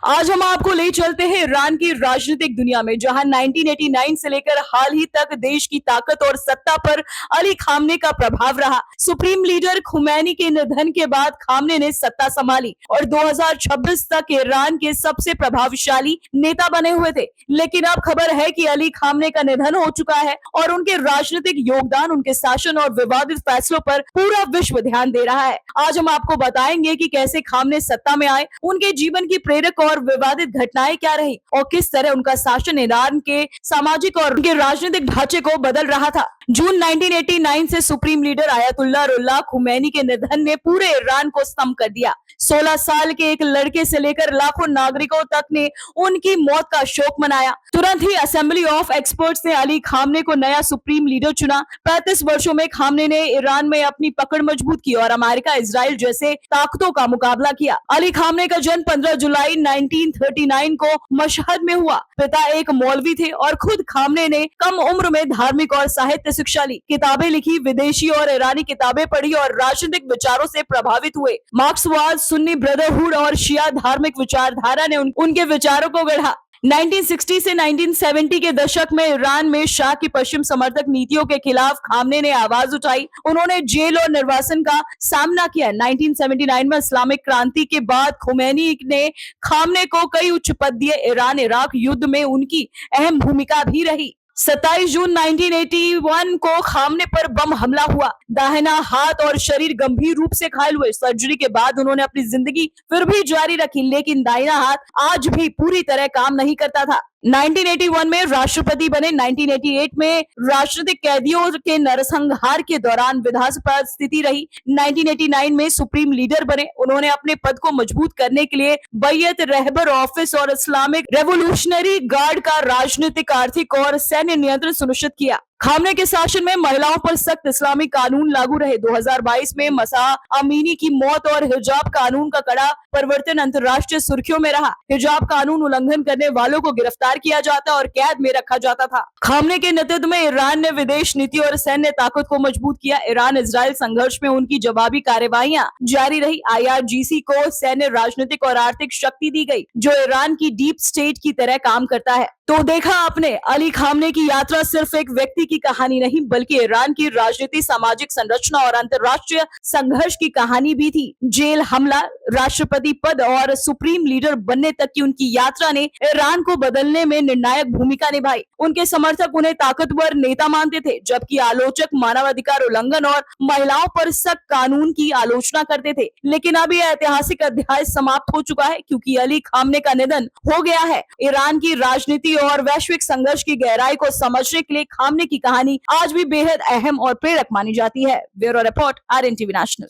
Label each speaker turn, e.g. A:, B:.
A: आज हम आपको ले चलते हैं ईरान की राजनीतिक दुनिया में, जहां 1989 से लेकर हाल ही तक देश की ताकत और सत्ता पर अली खामने का प्रभाव रहा। सुप्रीम लीडर खुमैनी के निधन के बाद खामने ने सत्ता संभाली और 2026 तक ईरान के सबसे प्रभावशाली नेता बने हुए थे। लेकिन अब खबर है कि अली खामने का निधन हो चुका है और उनके राजनीतिक योगदान, उनके शासन और विवादित फैसलों पर पूरा विश्व ध्यान दे रहा है। आज हम आपको बताएंगे कि कैसे खामने सत्ता में आए, उनके जीवन की प्रेरक और विवादित घटनाएं क्या रही और किस तरह उनका शासन ईरान के सामाजिक और उनके राजनीतिक ढांचे को बदल रहा था। जून 1989 से सुप्रीम लीडर आयतुल्लाह रुल्लाह खुमैनी के निधन ने पूरे ईरान को स्तंभ कर दिया। 16 साल के एक लड़के से लेकर लाखों नागरिकों तक ने उनकी मौत का शोक मनाया। तुरंत ही असेंबली ऑफ एक्सपर्ट्स ने अली खामने को नया सुप्रीम लीडर चुना। 35 वर्षों में खामने ने ईरान में अपनी पकड़ मजबूत की और अमेरिका, इजराइल जैसे ताकतों का मुकाबला किया। अली खामने का जन्म 15 जुलाई 1939 को मशहद में हुआ। पिता एक मौलवी थे और खुद खामने ने कम उम्र में धार्मिक और साहित्य शिक्षा ली, किताबें लिखी, विदेशी और ईरानी किताबें पढ़ी और राजनीतिक विचारों से प्रभावित हुए। मार्क्सवाद, सुन्नी ब्रदरहुड और शिया धार्मिक विचारधारा ने उनके विचारों को गढ़ा। 1960 से 1970 के दशक में ईरान में शाह की पश्चिम समर्थक नीतियों के खिलाफ खामने ने आवाज उठाई। उन्होंने जेल और निर्वासन का सामना किया। 1979 में इस्लामिक क्रांति के बाद खुमैनी ने खामने को कई उच्च पद दिए। ईरान इराक युद्ध में उनकी अहम भूमिका भी रही। 27 जून 1981 को खामने पर बम हमला हुआ। दाहिना हाथ और शरीर गंभीर रूप से घायल हुए। सर्जरी के बाद उन्होंने अपनी जिंदगी फिर भी जारी रखी, लेकिन दाहिना हाथ आज भी पूरी तरह काम नहीं करता था। 1981 में राष्ट्रपति बने। 1988 में राजनीतिक कैदियों के नरसंहार के दौरान विधानसभा स्थिति रही। 1989 में सुप्रीम लीडर बने। उन्होंने अपने पद को मजबूत करने के लिए बैयत रहबर ऑफिस और इस्लामिक रेवोल्यूशनरी गार्ड का राजनीतिक, आर्थिक और सैन्य नियंत्रण सुनिश्चित किया। खामने के शासन में महिलाओं पर सख्त इस्लामिक कानून लागू रहे। 2022 में मसा अमीनी की मौत और हिजाब कानून का कड़ा परिवर्तन अंतर्राष्ट्रीय सुर्खियों में रहा। हिजाब कानून उल्लंघन करने वालों को गिरफ्तार किया जाता और कैद में रखा जाता था। खामने के नेतृत्व में ईरान ने विदेश नीति और सैन्य ताकत को मजबूत किया। ईरान इजराइल संघर्ष में उनकी जवाबी कार्यवाहियां जारी रही। IRGC को सैन्य, राजनीतिक और आर्थिक शक्ति दी गई, जो ईरान की डीप स्टेट की तरह काम करता है। तो देखा आपने, अली खामने की यात्रा सिर्फ एक व्यक्ति की कहानी नहीं, बल्कि ईरान की राजनीति, सामाजिक संरचना और अंतर्राष्ट्रीय संघर्ष की कहानी भी थी। जेल, हमला, राष्ट्रपति पद और सुप्रीम लीडर बनने तक की उनकी यात्रा ने ईरान को बदलने में निर्णायक भूमिका निभाई। उनके समर्थक उन्हें ताकतवर नेता मानते थे, जबकि आलोचक मानवाधिकार उल्लंघन और महिलाओं पर सख्त कानून की आलोचना करते थे। लेकिन अब यह ऐतिहासिक अध्याय समाप्त हो चुका है, क्योंकि अली खामने का निधन हो गया है। ईरान की राजनीति और वैश्विक संघर्ष की गहराई को समझने के लिए खामने की कहानी आज भी बेहद अहम और प्रेरक मानी जाती है। Bureau report, RNTV national.